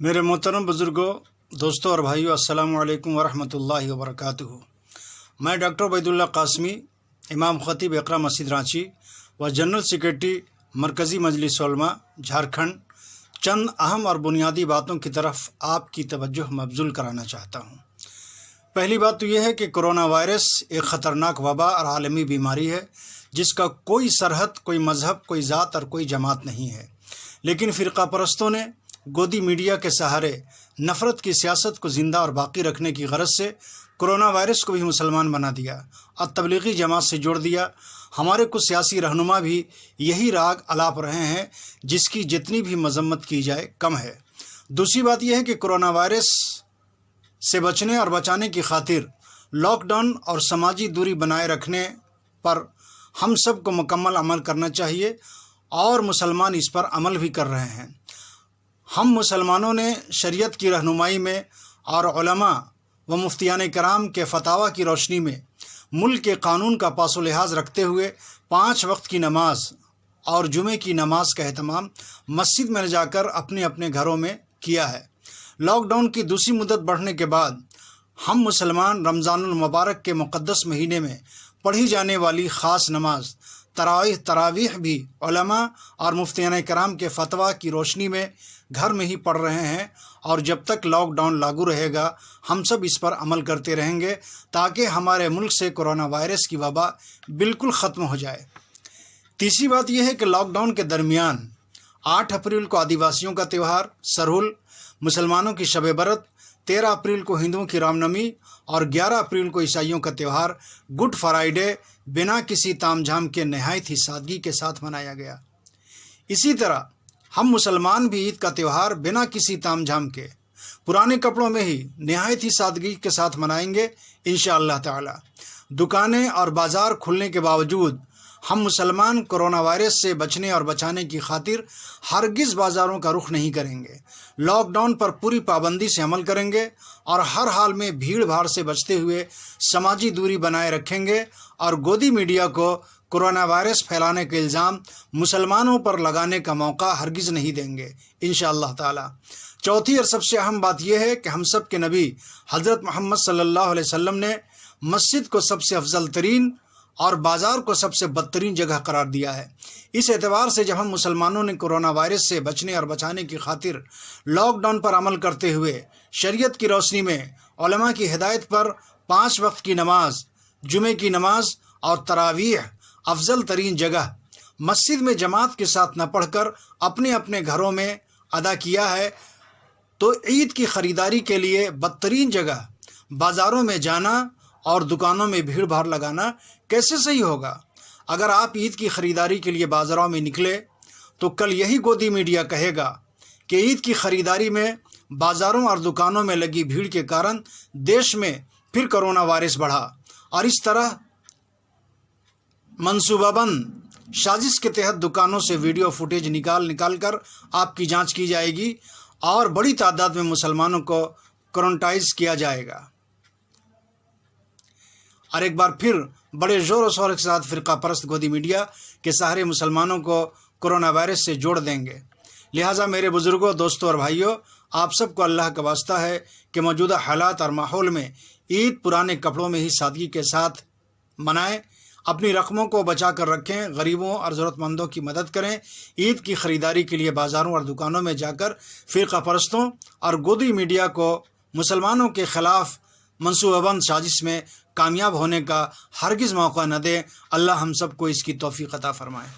میرے محترم بزرگوں، دوستوں اور بھائیوں، السلام علیکم ورحمۃ اللہ وبرکاتہ۔ میں ڈاکٹر عبید اللہ قاسمی، امام خطیب اقرا مسجد رانچی و جنرل سیکرٹری مرکزی مجلس علماء جھارکھنڈ، چند اہم اور بنیادی باتوں کی طرف آپ کی توجہ مبذول کرانا چاہتا ہوں۔ پہلی بات تو یہ ہے کہ کرونا وائرس ایک خطرناک وبا اور عالمی بیماری ہے جس کا کوئی سرحد، کوئی مذہب، کوئی ذات اور کوئی جماعت نہیں ہے، لیکن فرقہ پرستوں نے گودی میڈیا کے سہارے نفرت کی سیاست کو زندہ اور باقی رکھنے کی غرض سے کرونا وائرس کو بھی مسلمان بنا دیا اور تبلیغی جماعت سے جوڑ دیا۔ ہمارے کچھ سیاسی رہنما بھی یہی راگ الاپ رہے ہیں جس کی جتنی بھی مذمت کی جائے کم ہے۔ دوسری بات یہ ہے کہ کرونا وائرس سے بچنے اور بچانے کی خاطر لاک ڈاؤن اور سماجی دوری بنائے رکھنے پر ہم سب کو مکمل عمل کرنا چاہیے اور مسلمان اس پر عمل بھی کر رہے ہیں۔ ہم مسلمانوں نے شریعت کی رہنمائی میں اور علماء و مفتیان کرام کے فتاوی کی روشنی میں ملک کے قانون کا پاس و لحاظ رکھتے ہوئے 5 وقت کی نماز اور جمعے کی نماز کا اہتمام مسجد میں جا کر اپنے اپنے گھروں میں کیا ہے۔ لاک ڈاؤن کی دوسری مدت بڑھنے کے بعد ہم مسلمان رمضان المبارک کے مقدس مہینے میں پڑھی جانے والی خاص نماز تراویح بھی علماء اور مفتیان کرام کے فتویٰ کی روشنی میں گھر میں ہی پڑھ رہے ہیں، اور جب تک لاک ڈاؤن لاگو رہے گا ہم سب اس پر عمل کرتے رہیں گے تاکہ ہمارے ملک سے کرونا وائرس کی وبا بالکل ختم ہو جائے۔ تیسری بات یہ ہے کہ لاک ڈاؤن کے درمیان 8 اپریل کو آدیواسیوں کا تہوار سرہل، مسلمانوں کی شب برت، 13 اپریل کو ہندوؤں کی رام نومی اور 11 اپریل کو عیسائیوں کا تہوار گڈ فرائیڈے بنا کسی تام جھام کے نہایت ہی سادگی کے ساتھ منایا گیا۔ اسی طرح ہم مسلمان بھی عید کا تہوار بنا کسی تام جھام کے پرانے کپڑوں میں ہی نہایت ہی سادگی کے ساتھ منائیں گے انشاءاللہ تعالی۔ دکانیں اور بازار کھلنے کے باوجود ہم مسلمان کرونا وائرس سے بچنے اور بچانے کی خاطر ہرگز بازاروں کا رخ نہیں کریں گے، لاک ڈاؤن پر پوری پابندی سے عمل کریں گے اور ہر حال میں بھیڑ بھاڑ سے بچتے ہوئے سماجی دوری بنائے رکھیں گے، اور گودی میڈیا کو کرونا وائرس پھیلانے کے الزام مسلمانوں پر لگانے کا موقع ہرگز نہیں دیں گے انشاءاللہ تعالی۔ چوتھی اور سب سے اہم بات یہ ہے کہ ہم سب کے نبی حضرت محمد صلی اللہ علیہ وسلم نے مسجد کو سب سے افضل ترین اور بازار کو سب سے بدترین جگہ قرار دیا ہے۔ اس اعتبار سے جب ہم مسلمانوں نے کرونا وائرس سے بچنے اور بچانے کی خاطر لاک ڈاؤن پر عمل کرتے ہوئے شریعت کی روشنی میں علماء کی ہدایت پر 5 وقت کی نماز، جمعے کی نماز اور تراویح افضل ترین جگہ مسجد میں جماعت کے ساتھ نہ پڑھ کر اپنے اپنے گھروں میں ادا کیا ہے، تو عید کی خریداری کے لیے بدترین جگہ بازاروں میں جانا اور دکانوں میں بھیڑ بھاڑ لگانا کیسے صحیح ہوگا؟ اگر آپ عید کی خریداری کے لیے بازاروں میں نکلے تو کل یہی گودی میڈیا کہے گا کہ عید کی خریداری میں بازاروں اور دکانوں میں لگی بھیڑ کے کارن دیش میں پھر کرونا وائرس بڑھا، اور اس طرح منصوبہ بند سازش کے تحت دکانوں سے ویڈیو فوٹیج نکال کر آپ کی جانچ کی جائے گی اور بڑی تعداد میں مسلمانوں کو کورنٹائز کیا جائے گا، اور ایک بار پھر بڑے زور و شور کے ساتھ فرقہ پرست گودی میڈیا کے سہارے مسلمانوں کو کرونا وائرس سے جوڑ دیں گے۔ لہٰذا میرے بزرگوں، دوستوں اور بھائیوں، آپ سب کو اللہ کا واسطہ ہے کہ موجودہ حالات اور ماحول میں عید پرانے کپڑوں میں ہی سادگی کے ساتھ منائیں، اپنی رقموں کو بچا کر رکھیں، غریبوں اور ضرورت مندوں کی مدد کریں۔ عید کی خریداری کے لیے بازاروں اور دکانوں میں جا کر فرقہ پرستوں اور گودی میڈیا کو مسلمانوں کے خلاف منصوبہ بند سازش میں کامیاب ہونے کا ہرگز موقع نہ دیں۔ اللہ ہم سب کو اس کی توفیق عطا فرمائے۔